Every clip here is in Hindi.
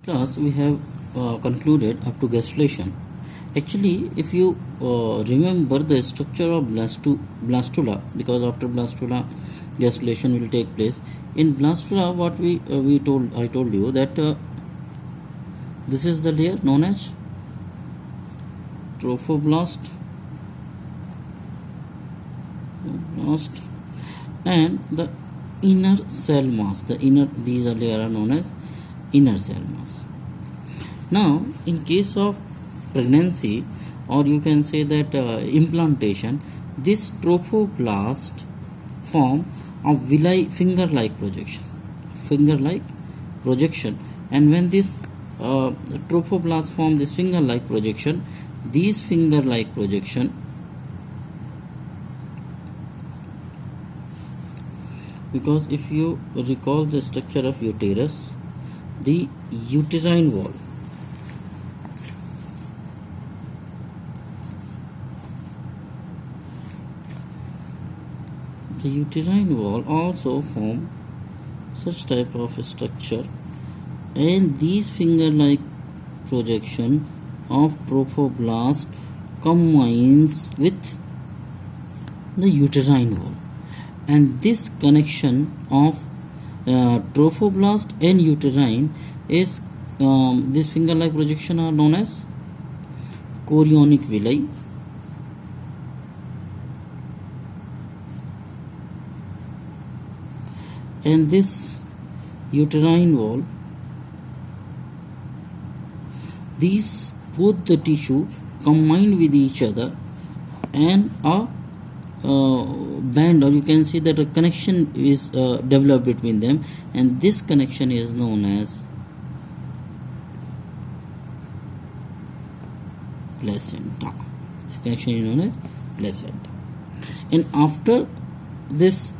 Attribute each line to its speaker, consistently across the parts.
Speaker 1: class we have concluded up to gastrulation. Actually, if you remember the structure of blastula, because after blastula gastrulation will take place. In blastula, what I told you that this is the layer known as trophoblast, and the inner cell mass. These are layers are known as inner cell mass. Now, in case of pregnancy, or you can say that implantation, this trophoblast form a villi finger-like projection, and when this trophoblast form this finger-like projection, because if you recall the structure of uterus, the uterine wall, also form such type of structure, and these finger-like projection of trophoblast combines with the uterine wall, and this connection of trophoblast and uterine is this finger-like projection are known as chorionic villi, and this uterine wall, these both the tissue combine with each other, and a band, or you can see that a connection is developed between them, and this connection is known as placenta. And after this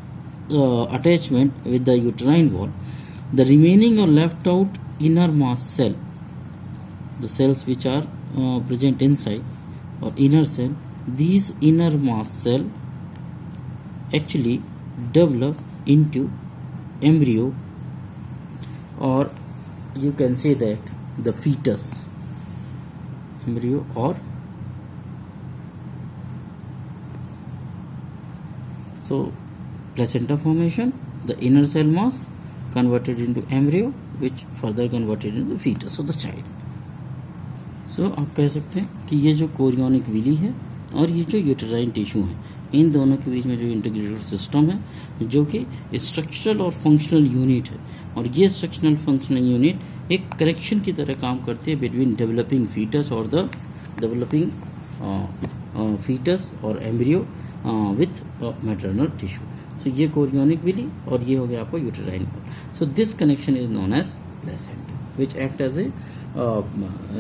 Speaker 1: attachment with the uterine wall, the remaining or left out inner mass cell, the cells which are present inside or inner cell, these inner mass cell actually develop into embryo, or you can say that the fetus, embryo, or so placenta formation, the inner cell mass converted into embryo, which further converted into the fetus, so the child. So आप कह सकते हैं कि ये जो कोरियोनिक विली है और ये जो यूटेराइन टिश्यू है, इन दोनों के बीच में जो इंटीग्रेटेड सिस्टम है, जो कि स्ट्रक्चरल और फंक्शनल यूनिट है, और ये स्ट्रक्चरल फंक्शनल यूनिट एक कनेक्शन की तरह काम करती है बिटवीन डेवलपिंग फीटस और द डेवलपिंग फीटस और embryo with maternal tissue. So ये कोरियोनिक विली और ये हो गया आपको uterine wall. So this connection is known as placenta, which act as a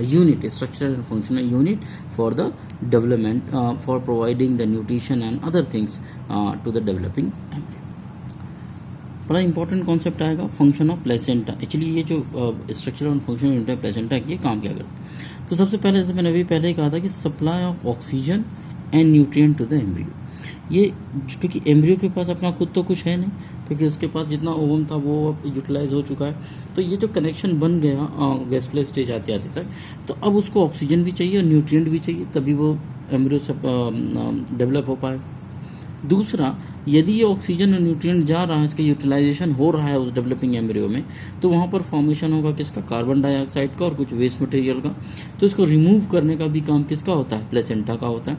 Speaker 1: unit, a structural and functional unit for the development, for providing the nutrition and other things to the developing embryo. बड़ा इंपॉर्टेंट कॉन्सेप्ट आएगा फंक्शन ऑफ प्लेसेंटा. एक्चुअली ये जो स्ट्रक्चरल और फंक्शनल यूनिट है प्लेसेंटा की, ये काम क्या करता है? तो सबसे पहले, जैसे मैंने अभी पहले ही कहा था कि supply of oxygen and nutrient to the embryo. ये क्योंकि एम्ब्रियो के पास अपना खुद तो कुछ है नहीं, क्योंकि उसके पास जितना ओवम था वो अब यूटिलाइज हो चुका है. तो ये जो कनेक्शन बन गया गैस्ट्रल स्टेज आते आते तक, तो अब उसको ऑक्सीजन भी चाहिए और न्यूट्रिएंट भी चाहिए, तभी वो एम्ब्रियो से डेवलप हो पाए. दूसरा, यदि ये ऑक्सीजन और न्यूट्रिएंट जा रहा है, इसका यूटिलाइजेशन हो रहा है उस डेवलपिंग एम्ब्रियो में, तो वहाँ पर फॉर्मेशन होगा किसका? कार्बन डाइऑक्साइड का और कुछ वेस्ट मटेरियल का. तो इसको रिमूव करने का भी काम किसका होता है? प्लेसेंटा का होता है.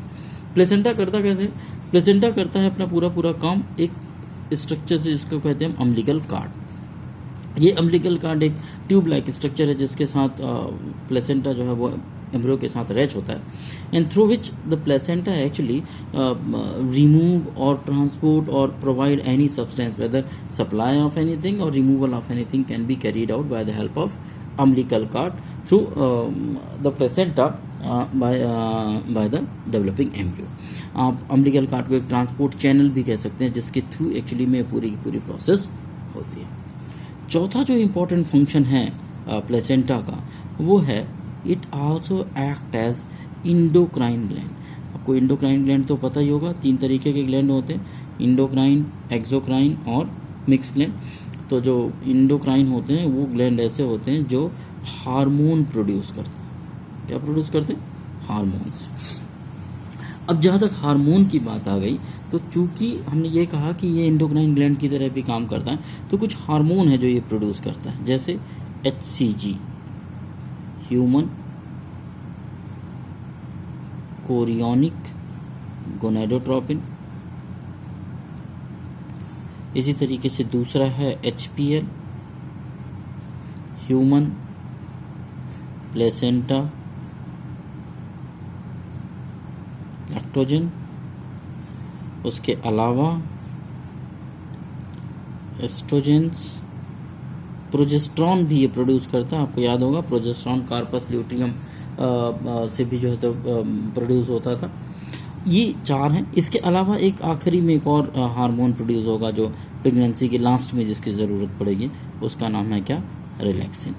Speaker 1: प्लेसेंटा करता कैसे? प्लेसेंटा करता है अपना पूरा काम एक स्ट्रक्चर से, जिसको कहते हैं अम्बिलिकल कार्ड. ये अम्बिलिकल कार्ड एक ट्यूब लाइक स्ट्रक्चर है जिसके साथ प्लेसेंटा जो है वो एम्ब्रियो के साथ अटैच होता है, and through which the placenta actually remove or transport or provide any substance, whether supply of anything or removal of anything can be carried out by the help of umbilical cord through the placenta by the developing embryo. आप अम्बिलिकल कार्ड को एक ट्रांसपोर्ट चैनल भी कह सकते हैं, जिसके थ्रू एक्चुअली में पूरी की पूरी प्रोसेस होती है. चौथा जो इम्पोर्टेंट फंक्शन है प्लेसेंटा का, वो है it also act as endocrine gland. आपको इंडोक्राइन ग्लैंड तो पता ही होगा, 3 तरीके के ग्लैंड होते हैं, इंडोक्राइन, एक्सोक्राइन और मिक्स ग्लैंड. तो जो इंडोक्राइन होते हैं वो ग्लैंड ऐसे होते हैं जो हार्मोन प्रोड्यूस करता है। क्या प्रोड्यूस करते हैं? हार्मोन्स। अब जहाँ तक हार्मोन की बात आ गई, तो चूंकि हमने ये कहा कि ये एंडोक्राइन ग्लैंड की तरह भी काम करता है, तो कुछ हार्मोन है जो ये प्रोड्यूस करता है, जैसे HCG, ह्यूमन कोरियोनिक गोनेडोट्रोपिन। इसी तरीके से दूसरा है HPL, ह्यूमन प्लेसेंटा लैक्टोजन। उसके अलावा एस्ट्रोजेंस, प्रोजेस्ट्रॉन भी ये प्रोड्यूस करता है। आपको याद होगा प्रोजेस्ट्रॉन कार्पस ल्यूटियम से भी जो है तो प्रोड्यूस होता था। ये 4 हैं। इसके अलावा एक आखिरी में एक और हार्मोन प्रोड्यूस होगा जो प्रेगनेंसी के लास्ट में जिसकी ज़रूरत पड़ेगी, उसका नाम है क्या? रिलैक्सिन।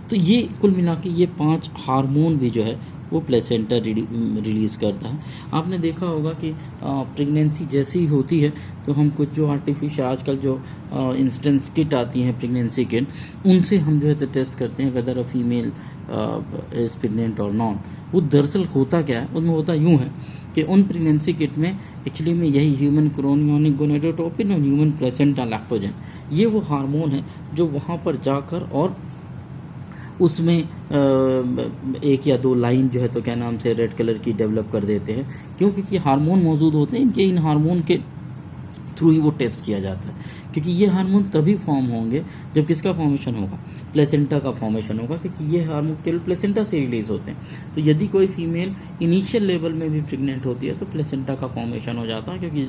Speaker 1: तो ये कुल मिला के ये 5 हार्मोन भी जो है वो प्लेसेंटा रिलीज़ करता है। आपने देखा होगा कि प्रेगनेंसी जैसी ही होती है तो हम कुछ जो आर्टिफिशियल आजकल जो इंस्टेंस किट आती हैं प्रेगनेंसी किट, उनसे हम जो है तो टेस्ट करते हैं weather a female is pregnant और नॉट। वो दरअसल होता क्या है, उसमें होता यूँ है कि उन प्रेगनेंसी किट में एक्चुअली में यही ह्यूमन कोरियोनिक गोनेडोट्रोपिन और ह्यूमन प्लेसेंटा लैक्टोजन, ये वो हार्मोन है जो वहाँ पर जाकर और उसमें 1 या 2 लाइन जो है तो क्या नाम से रेड कलर की डेवलप कर देते हैं। क्योंकि हार्मोन मौजूद होते हैं इनके, इन हार्मोन के थ्रू ही वो टेस्ट किया जाता है। क्योंकि ये हार्मोन तभी फॉर्म होंगे जब किसका फॉर्मेशन होगा? प्लेसेंटा का फॉर्मेशन होगा, क्योंकि ये हार्मोन केवल प्लेसेंटा से रिलीज होते हैं। तो यदि कोई फीमेल इनिशियल लेवल में भी प्रेग्नेंट होती है तो प्लेसेंटा का फॉर्मेशन हो जाता है, क्योंकि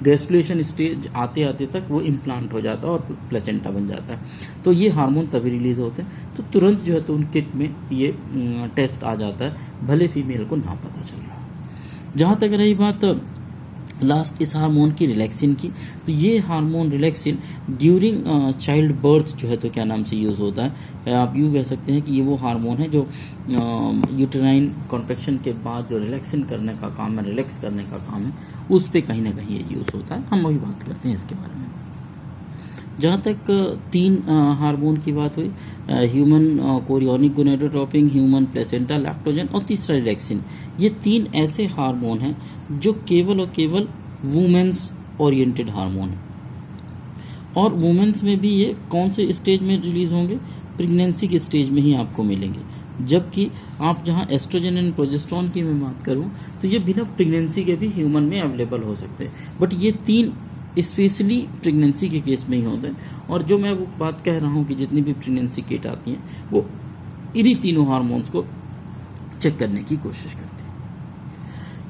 Speaker 1: गैस्ट्रुलेशन स्टेज आते आते तक वो इम्प्लांट हो जाता है और प्लेसेंटा बन जाता है। तो ये हार्मोन तभी रिलीज होते हैं, तो तुरंत जो है तो उन किट में ये टेस्ट आ जाता है, भले फीमेल को ना पता चल रहा हो। जहाँ तक रही बात लास्ट इस हार्मोन की, रिलैक्सिन की, तो ये hormone relaxin during child birth जो है तो क्या नाम से यूज़ होता है। आप यूँ कह सकते हैं कि ये वो हार्मोन है जो यूटेराइन कॉन्ट्रैक्शन के बाद जो रिलैक्सिन करने का काम है, रिलैक्स करने का काम है, उस पर कहीं ना कहीं ये यूज़ होता है। हम अभी बात करते हैं इसके बारे में। जहाँ तक 3 हार्मोन की बात हुई, human chorionic gonadotropin, human placenta lactogen और तीसरा रिलैक्सिन, ये 3 ऐसे हार्मोन हैं जो केवल और केवल वुमेन्स ओरिएंटेड हार्मोन है। और वुमेन्स में भी ये कौन से स्टेज में रिलीज होंगे? प्रेगनेंसी के स्टेज में ही आपको मिलेंगे। जबकि आप जहाँ एस्ट्रोजन एंड प्रोजेस्ट्रॉन की मैं बात करूँ तो ये बिना प्रेगनेंसी के भी ह्यूमन में अवेलेबल हो सकते हैं, बट ये 3 स्पेशली प्रेगनेंसी के केस में ही होते हैं। और जो मैं वो बात कह रहा हूँ कि जितनी भी प्रेगनेंसी किट आती हैं वो इन्हीं तीनों हार्मोन्स को चेक करने की कोशिश करती हैं।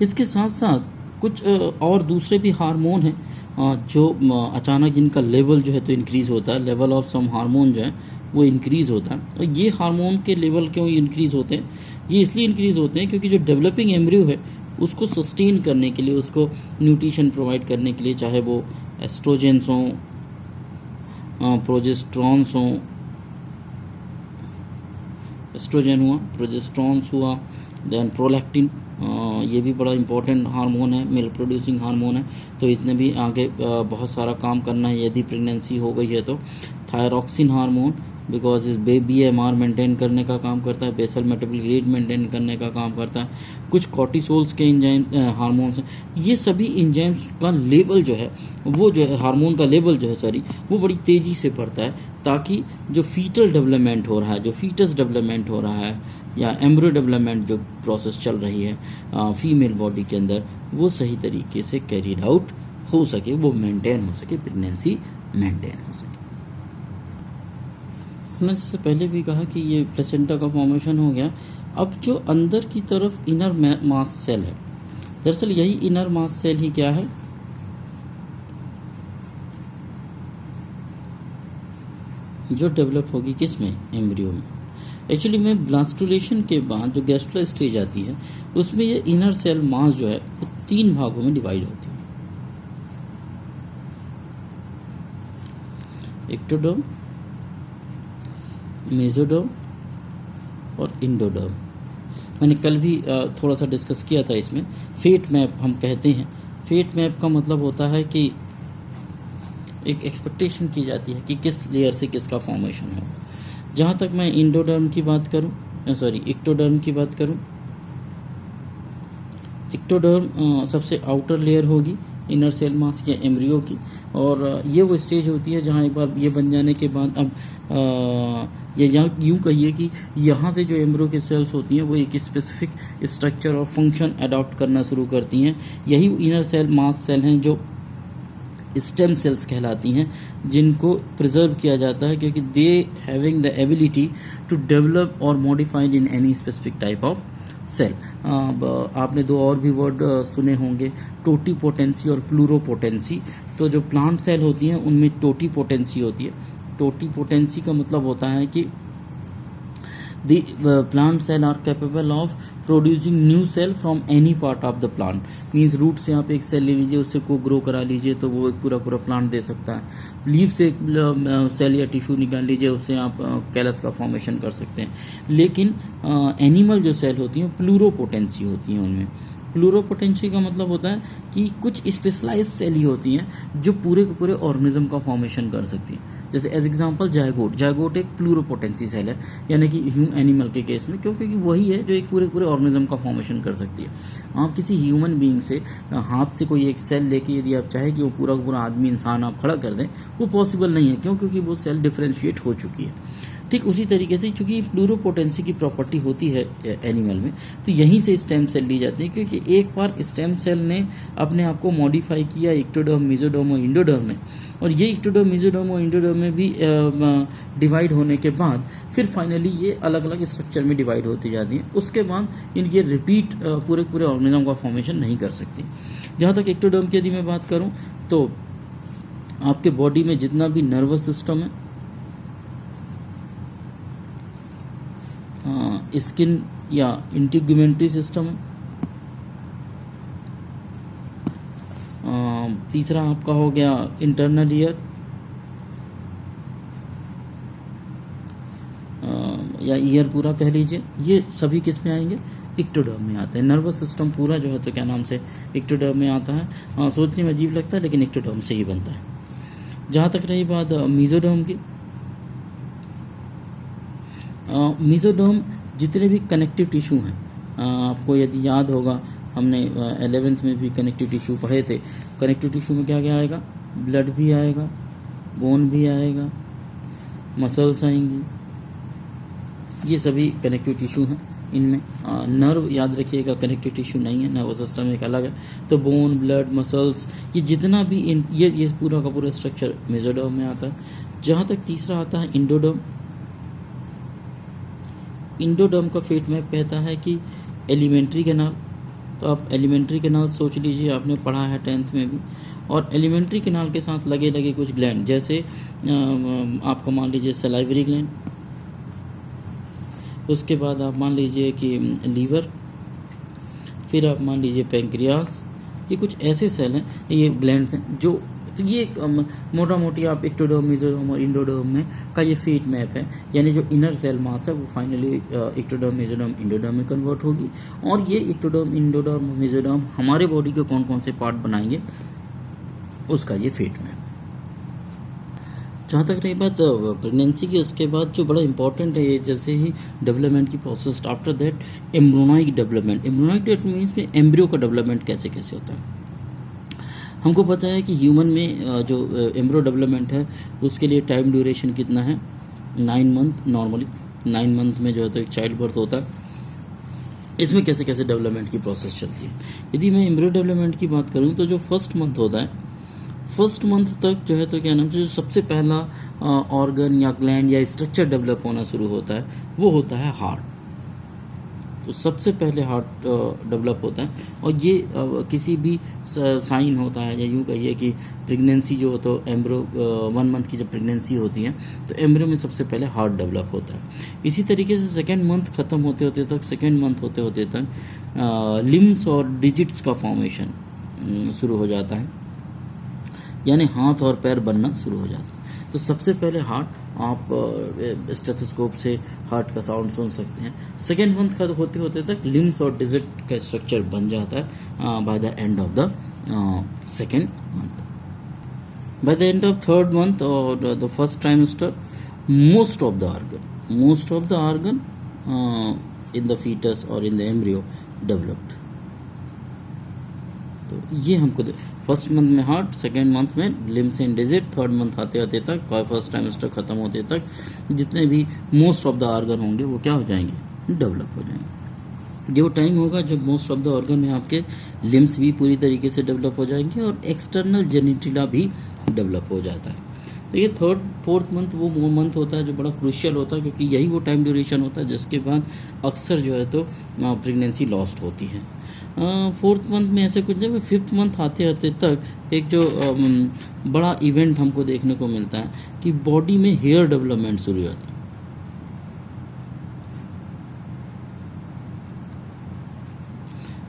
Speaker 1: इसके साथ साथ कुछ और दूसरे भी हार्मोन हैं जो अचानक जिनका लेवल जो है तो इंक्रीज़ होता है, लेवल ऑफ सम हार्मोन जो है वो इंक्रीज़ होता है। और ये हार्मोन के लेवल क्यों इंक्रीज़ होते हैं? ये इसलिए इंक्रीज़ होते हैं क्योंकि जो डेवलपिंग एम्ब्रियो है उसको सस्टेन करने के लिए, उसको न्यूट्रिशन प्रोवाइड करने के लिए, चाहे वो एस्ट्रोजेंस हों, प्रोजेस्ट्रॉन्स हों, एस्ट्रोजन हुआ, प्रोजेस्ट्रॉन्स हुआ, देन प्रोलैक्टिन, ये भी बड़ा इंपॉर्टेंट हार्मोन है, मिल्क प्रोड्यूसिंग हार्मोन है। तो इसने भी आगे बहुत सारा काम करना है यदि प्रेगनेंसी हो गई है तो। थायरॉक्सिन हार्मोन बिकॉज इस BMR मेंटेन करने का काम करता है, बेसल मेटाबॉलिक रेट मेंटेन करने का काम करता है। कुछ कॉर्टिसोल्स के इंजाइम हार्मोन्स हैं। ये सभी इंजाइम्स का लेवल जो है वो जो है, हार्मोन का लेवल जो है सॉरी, वो बड़ी तेज़ी से बढ़ता है ताकि जो फीटल डेवलपमेंट हो रहा है, जो फीटस डेवलपमेंट हो रहा है या एम्ब्रियो डेवलपमेंट जो प्रोसेस चल रही है फीमेल बॉडी के अंदर, वो सही तरीके से कैरीड आउट हो सके, वो मेंटेन हो सके, प्रेगनेंसी मेंटेन हो सके। मैंने इससे पहले भी कहा कि ये प्लेसेंटा का फॉर्मेशन हो गया। अब जो अंदर की तरफ इनर मास सेल है, दरअसल यही इनर मास सेल ही क्या है, जो डेवलप होगी किसमें? एम्ब्रियो में। एक्चुअली में ब्लास्टुलेशन के बाद जो गैस्ट्रुलर स्टेज आती है उसमें ये इनर सेल मास जो है वो 3 भागों में डिवाइड होती है, एक्टोडर्म, मेसोडर्म और इंडोडर्म। मैंने कल भी थोड़ा सा डिस्कस किया था इसमें। फेट मैप हम कहते हैं। फेट मैप का मतलब होता है कि एक एक्सपेक्टेशन की जाती है कि किस लेयर से किसका फॉर्मेशन हो। जहाँ तक मैं इंडोडर्म की बात करूँ, इक्टोडर्म की बात करूँ, इक्टोडर्म सबसे आउटर लेयर होगी इनर सेल मास या एम्ब्रियो की, और ये वो स्टेज होती है जहाँ एक बार ये बन जाने के बाद अब ये यूँ कहिए कि यहाँ से जो एम्ब्रियो के सेल्स होती हैं वो एक स्पेसिफिक स्ट्रक्चर और फंक्शन अडॉप्ट करना शुरू करती हैं। यही इनर सेल मास सेल हैं जो स्टेम सेल्स कहलाती हैं, जिनको प्रिजर्व किया जाता है क्योंकि they having the ability to develop और modified in any specific type of cell. आपने दो और भी वर्ड सुने होंगे, टोटीपोटेंसी और प्लूरोपोटेंसी। तो जो प्लांट सेल होती हैं उनमें टोटीपोटेंसी होती है। टोटीपोटेंसी का मतलब होता है कि the plant cell are capable of producing new cell from any part of the plant, means root से आप एक सेल ले लीजिए, उससे को ग्रो करा लीजिए तो वो एक पूरा पूरा प्लांट दे सकता है। लीफ से एक सेल या टिश्यू निकाल लीजिए, उससे आप कैलस का फॉर्मेशन कर सकते हैं। लेकिन एनिमल जो सेल होती हैं प्लूरोपोटेंसी होती हैं। उनमें प्लूरोपोटेंसी का मतलब होता है कि कुछ स्पेशलाइज सेल ही होती हैं जो पूरे के पूरे ऑर्गेनिज्म का फॉर्मेशन कर सकती हैं। जैसे एज एग्जांपल जायगोट एक प्लूरोपोटेंसी सेल है, यानी कि ह्यूमन एनिमल के केस में, क्योंकि वही है जो एक पूरे पूरे ऑर्गेनिज्म का फॉर्मेशन कर सकती है। आप किसी ह्यूमन बीइंग से हाथ से कोई एक सेल लेके यदि आप चाहे कि वो पूरा पूरा आदमी इंसान आप खड़ा कर दें, वो पॉसिबल नहीं है। क्यों? क्योंकि वो सेल डिफ्रेंशिएट हो चुकी है। ठीक उसी तरीके से चूंकि प्लूरोपोटेंसी की प्रॉपर्टी होती है एनिमल में, तो यहीं से स्टेम सेल ली जाती है, क्योंकि एक बार स्टेम सेल ने अपने आप को मॉडिफाई किया इक्टोडर्म, मेसोडर्म और इंडोडर्म में, और ये इक्टोडर्म, मेसोडर्म और इंडोडर्म में भी डिवाइड होने के बाद फिर फाइनली ये अलग अलग स्ट्रक्चर में डिवाइड होती जाती हैं। उसके बाद इनके रिपीट पूरे पूरे ऑर्गेनिज्म का फॉर्मेशन नहीं कर सकती। जहाँ तक इक्टोडर्म की यदि मैं बात करूँ तो आपके बॉडी में जितना भी नर्वस सिस्टम है, स्किन या इंटीग्यूमेंट्री सिस्टम है, तीसरा आपका हो गया इंटरनल ईयर या ईयर पूरा कह लीजिए, ये सभी किस में आएंगे? इक्टोडर्म में आते हैं। नर्वस सिस्टम पूरा जो है तो क्या नाम से इक्टोडर्म में आता है। सोचने में अजीब लगता है लेकिन इक्टोडर्म से ही बनता है। जहाँ तक रही बात मेसोडर्म की, मेसोडर्म जितने भी कनेक्टिव टिश्यू हैं, आपको यदि याद होगा हमने 11th में भी कनेक्टिव टिश्यू पढ़े थे। कनेक्टिव टिश्यू में क्या क्या आएगा? ब्लड भी आएगा, बोन भी आएगा, मसल्स आएंगी, ये सभी कनेक्टिव टिश्यू हैं। इनमें नर्व याद रखिएगा कनेक्टिव टिश्यू नहीं है, नर्वस सिस्टम एक अलग है। तो बोन, ब्लड, मसल्स, ये जितना भी ये पूरा का पूरा स्ट्रक्चर मेसोडर्म में आता है। जहाँ तक तीसरा आता है इंडोडर्म। इंडोडर्म का फेट मैप कहता है कि एलिमेंट्री कैनाल, तो आप एलिमेंट्री कैनाल सोच लीजिए, आपने पढ़ा है 10th में भी। और एलिमेंट्री कैनाल के साथ लगे लगे कुछ ग्लैंड, जैसे आपको मान लीजिए सलाइवरी ग्लैंड, उसके बाद आप मान लीजिए कि लीवर, फिर आप मान लीजिए पेंक्रियास। ये कुछ ऐसे सेल हैं, ये ग्लैंड्स हैं जो, तो ये मोटा मोटी आप इक्टोडर्म, मेसोडर्म और इंडोडर्म में का ये फेट मैप है। यानी जो इनर सेल मास है वो फाइनली इक्टोडर्म, मेसोडर्म, इंडोडर्म में कन्वर्ट होगी। और ये इक्टोडर्म, इंडोडर्म, मेसोडर्म हमारे बॉडी के कौन कौन से पार्ट बनाएंगे, उसका ये फेट मैप। जहाँ तक रही बात प्रेगनेंसी की, उसके बाद जो बड़ा इंपॉर्टेंट है, ये जैसे ही डेवलपमेंट की process, after that embryonic development. Embryonic development में एम्ब्रियो का डेवलपमेंट कैसे कैसे होता है। हमको पता है कि ह्यूमन में जो एम्ब्रियो डेवलपमेंट है उसके लिए टाइम ड्यूरेशन कितना है? 9 मंथ। नॉर्मली 9 मंथ में जो है तो एक चाइल्ड बर्थ होता है। इसमें कैसे कैसे डेवलपमेंट की प्रोसेस चलती है। यदि मैं एम्ब्रियो डेवलपमेंट की बात करूं तो जो फर्स्ट मंथ होता है, फर्स्ट मंथ तक जो है तो क्या नाम से जो सबसे पहला ऑर्गन या ग्लैंड या स्ट्रक्चर डेवलप होना शुरू होता है वो होता है हार्ट। तो सबसे पहले हार्ट डेवलप होता है, और ये किसी भी साइन होता है, या यूँ कहिए कि प्रेगनेंसी जो तो एम्ब्रियो 1 मंथ की जब प्रेगनेंसी होती है तो एम्ब्रियो में सबसे पहले हार्ट डेवलप होता है। इसी तरीके से सेकेंड मंथ ख़त्म होते होते तक, सेकेंड मंथ होते होते तक लिम्स और डिजिट्स का फॉर्मेशन शुरू हो जाता है, यानी हाथ और पैर बनना शुरू हो जाता है। तो सबसे पहले हार्ट, आप स्टेथोस्कोप से हार्ट का साउंड सुन सकते हैं। सेकेंड मंथ का होते होते तक लिम्स और डिजिट का स्ट्रक्चर बन जाता है by the end of the second month. By the end of third month or the first trimester, most of the organ in the fetus or in the embryo developed. तो ये हमको फर्स्ट मंथ में हार्ट, सेकेंड मंथ में limbs and digit, third month आते आते तक, फर्स्ट ट्राइमेस्टर खत्म होते तक जितने भी मोस्ट ऑफ द ऑर्गन होंगे वो क्या हो जाएंगे, डेवलप हो जाएंगे। ये वो टाइम होगा जब मोस्ट ऑफ द ऑर्गन में आपके लिम्स भी पूरी तरीके से डेवलप हो जाएंगे और एक्सटर्नल जेनिटिला भी डेवलप हो जाता है। तो ये थर्ड फोर्थ मंथ वो मंथ होता है जो बड़ा क्रूशियल होता है, क्योंकि यही वो टाइम ड्यूरेशन होता है जिसके बाद अक्सर जो है तो प्रेगनेंसी लॉस्ट होती है। फोर्थ मंथ में ऐसे कुछ नहीं, फिफ्थ मंथ आते आते तक एक जो बड़ा इवेंट हमको देखने को मिलता है कि बॉडी में हेयर डेवलपमेंट शुरू होता है।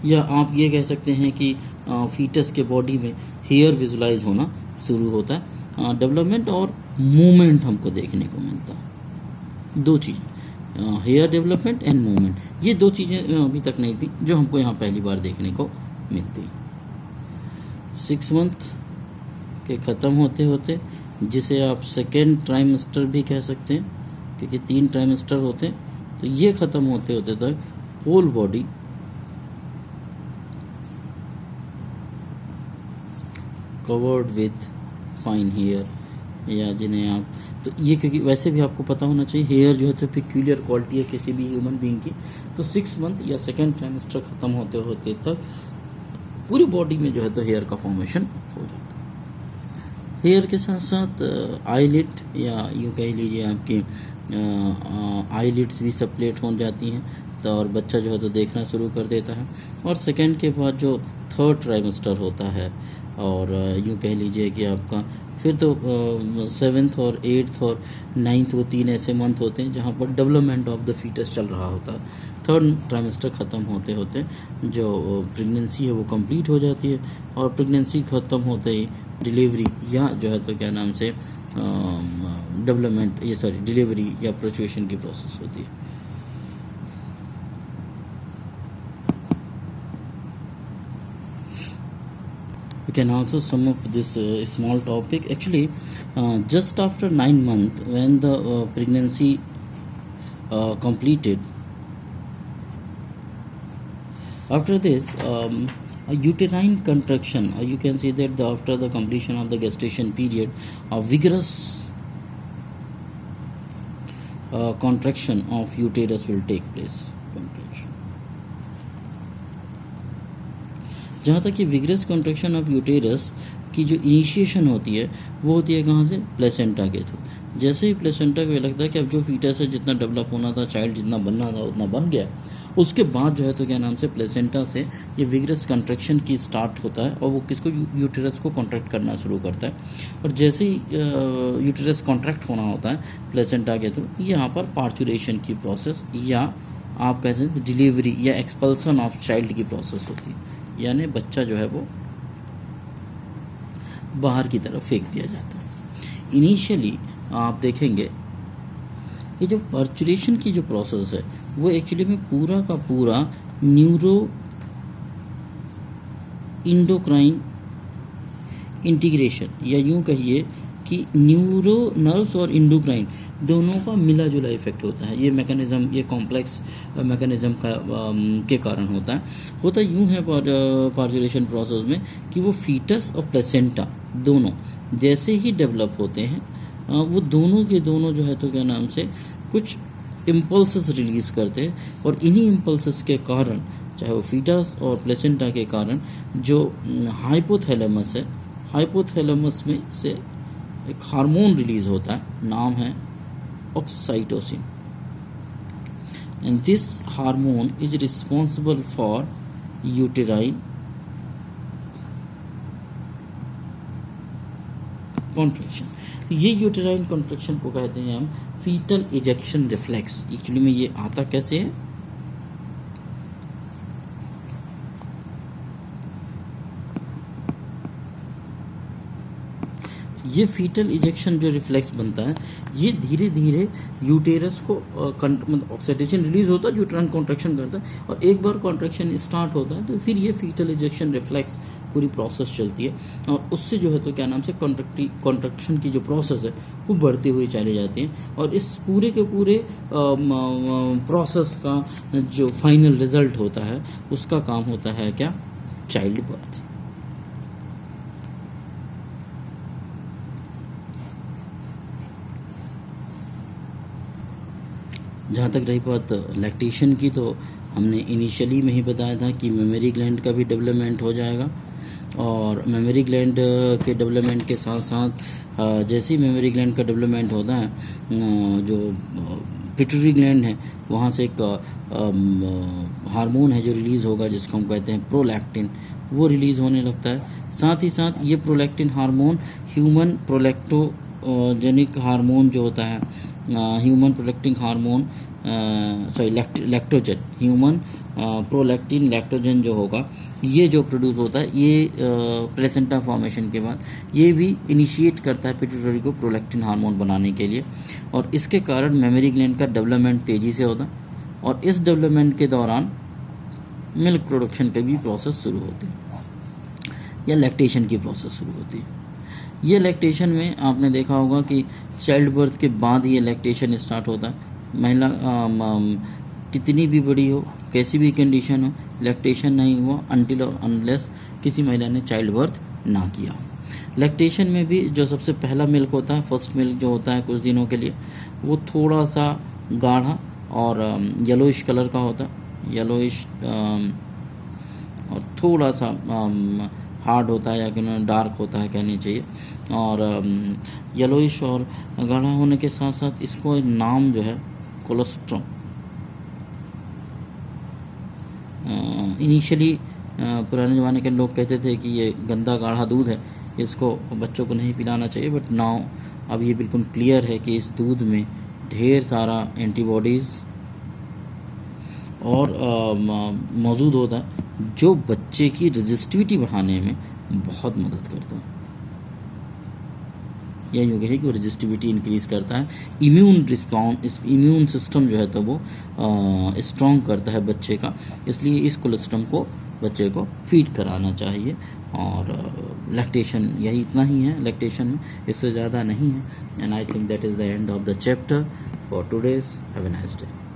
Speaker 1: या आप ये कह सकते हैं कि फीटस के बॉडी में हेयर विजुलाइज होना शुरू होता है। डेवलपमेंट और मूवमेंट हमको देखने को मिलता है, दो चीज़, हेयर डेवलपमेंट एंड मूवमेंट, ये दो चीज़ें अभी तक नहीं थी जो हमको यहाँ पहली बार देखने को मिलती। 6 मंथ के ख़त्म होते होते, जिसे आप सेकेंड ट्राइमेस्टर भी कह सकते हैं क्योंकि 3 ट्राइमेस्टर होते हैं, तो ये ख़त्म होते होते तक whole body covered with fine hair, या जिन्हें आप, तो ये क्योंकि वैसे भी आपको पता होना चाहिए हेयर जो है तो पिक्यूलियर क्वालिटी है किसी भी ह्यूमन बीइंग की। तो 6 मंथ या सेकेंड ट्राइमेस्टर खत्म होते होते तक पूरी बॉडी में जो है तो हेयर का फॉर्मेशन हो जाता है। हेयर के साथ साथ आईलिड या यूँ कह लीजिए आपकी आईलिड्स भी सप्लेट हो जाती हैं, तो और बच्चा जो है तो देखना शुरू कर देता है। और सेकेंड के बाद जो थर्ड ट्राइमेस्टर होता है, और यूँ कह लीजिए कि आपका फिर तो 7th और 8th और 9th वो 3 ऐसे मंथ होते हैं जहाँ पर डेवलपमेंट ऑफ द फीटस चल रहा होता है। थर्ड ट्राइमेस्टर ख़त्म होते होते जो प्रेगनेंसी है वो कंप्लीट हो जाती है, और प्रेगनेंसी ख़त्म होते ही डिलीवरी या जो है तो क्या नाम से डेवलपमेंट, ये सॉरी डिलीवरी या प्रोचुएशन की प्रोसेस होती है। We can also sum up this small topic. Actually, just after 9 months, when the pregnancy completed, after this, a uterine contraction, or you can say that after the completion of the gestation period, a vigorous contraction of uterus will take place. जहाँ तक कि विग्रस कॉन्ट्रैक्शन ऑफ यूटेरस की जो इनिशिएशन होती है वो होती है कहाँ से, प्लेसेंटा के थ्रू। जैसे ही प्लेसेंटा को लगता है कि अब जो फीटस है जितना डेवलप होना था, चाइल्ड जितना बनना था उतना बन गया, उसके बाद जो है तो क्या नाम से प्लेसेंटा से ये विग्रस कॉन्ट्रैक्शन की स्टार्ट होता है और वो किसको, यूटेरस को कॉन्ट्रैक्ट करना शुरू करता है। और जैसे ही यूटेरस कॉन्ट्रैक्ट होना होता है प्लेसेंटा के थ्रू, यहाँ पर पार्चुरेशन की प्रोसेस या आप कह सकते डिलीवरी या एक्सपल्सन ऑफ चाइल्ड की प्रोसेस होती है, यानी बच्चा जो है वो बाहर की तरफ फेंक दिया जाता है। इनिशियली आप देखेंगे ये जो पर्चुरेशन की जो प्रोसेस है वो एक्चुअली में पूरा का पूरा न्यूरो इंडोक्राइन इंटीग्रेशन, या यूं कहिए कि न्यूरो नर्व्स और इंडोक्राइन दोनों का मिला जुला इफेक्ट होता है। ये मैकेनिज्म, ये कॉम्प्लेक्स मैकेनिज्म का के कारण होता यूं है पार्चुरेशन प्रोसेस में कि वो फीटस और प्लेसेंटा दोनों जैसे ही डेवलप होते हैं वो दोनों के दोनों जो है तो क्या नाम से कुछ इम्पल्सेस रिलीज करते हैं, और इन्हीं इम्पल्सेस के कारण, चाहे वो फीटस और प्लेसेंटा के कारण, जो हाइपोथैलेमस है, हाइपोथैलेमस में से एक हार्मोन रिलीज होता है, नाम है oxytocin, and this hormone is responsible for uterine contraction। ये यूटेराइन कॉन्ट्रैक्शन को कहते हैं हम फीटल इजेक्शन रिफ्लेक्स। एक्चुअली में ये आता कैसे है, ये फीटल इजेक्शन जो रिफ्लेक्स बनता है ये धीरे धीरे यूटेरस को मतलब ऑक्सीटोसिन रिलीज होता है, यूटेराइन कॉन्ट्रैक्शन करता है, और एक बार कॉन्ट्रैक्शन स्टार्ट होता है तो फिर ये फीटल इजेक्शन रिफ्लेक्स पूरी प्रोसेस चलती है, और उससे जो है तो क्या नाम से कॉन्ट्रैक्शन की जो प्रोसेस है वो बढ़ती हुई चली जाती है, और इस पूरे के पूरे प्रोसेस का जो फाइनल रिजल्ट होता है उसका काम होता है क्या, चाइल्ड बर्थ। जहाँ तक रही बात लैक्टेशन की, तो हमने इनिशियली में ही बताया था कि मेमोरी ग्लैंड का भी डेवलपमेंट हो जाएगा, और मेमोरी ग्लैंड के डेवलपमेंट के साथ साथ जैसे ही मेमोरी ग्लैंड का डेवलपमेंट होता है, जो पिट्यूटरी ग्लैंड है वहाँ से एक हार्मोन है जो रिलीज़ होगा जिसको हम कहते हैं प्रोलैक्टिन, वो रिलीज़ होने लगता है। साथ ही साथ ये प्रोलैक्टिन हार्मोन ह्यूमन प्रोलैक्टोजेनिक हार्मोन जो होता है, human prolactin hormone lactogen, human prolactin lactogen जो होगा, ये जो प्रोड्यूस होता है, ये प्लेसेंटा फॉर्मेशन के बाद ये भी इनिशिएट करता है पिट्यूटरी को प्रोलैक्टिन हार्मोन बनाने के लिए, और इसके कारण मेमोरी ग्लैंड का डेवलपमेंट तेज़ी से होता है, और इस डेवलपमेंट के दौरान मिल्क प्रोडक्शन की भी प्रोसेस शुरू होती है, या लैक्टेशन की प्रोसेस शुरू होती है। ये लैक्टेशन में आपने देखा होगा कि चाइल्ड बर्थ के बाद ये लैक्टेशन स्टार्ट होता है। महिला कितनी भी बड़ी हो, कैसी भी कंडीशन हो, लैक्टेशन नहीं हुआ अनटिल और अनलेस किसी महिला ने चाइल्ड बर्थ ना किया। लैक्टेशन में भी जो सबसे पहला मिल्क होता है, फर्स्ट मिल्क जो होता है कुछ दिनों के लिए, वो थोड़ा सा गाढ़ा और येलोइश कलर का होता है, येलोइश और थोड़ा सा हार्ड होता है, या कि डार्क होता है कहनी चाहिए, और येलोइश और गाढ़ा होने के साथ साथ इसको नाम जो है कोलेस्ट्रॉम, इनिशियली पुराने ज़माने के लोग कहते थे कि ये गंदा गाढ़ा दूध है, इसको बच्चों को नहीं पिलाना चाहिए, बट नाउ अब ये बिल्कुल क्लियर है कि इस दूध में ढेर सारा एंटीबॉडीज़ और मौजूद होता है जो बच्चे की रजिस्टिविटी बढ़ाने में बहुत मदद करता है। यह यूँ कहे कि वो रजिस्टिविटी इंक्रीज़ करता है, इम्यून रिस्पॉन्स, इम्यून सिस्टम जो है तो वो स्ट्रॉन्ग करता है बच्चे का, इसलिए इस कोलेस्ट्रॉम को बच्चे को फीड कराना चाहिए। और लैक्टेशन यही इतना ही है लैक्टेशन में, इससे ज़्यादा नहीं है। And I think that is the end of the chapter for today's. Have a nice day.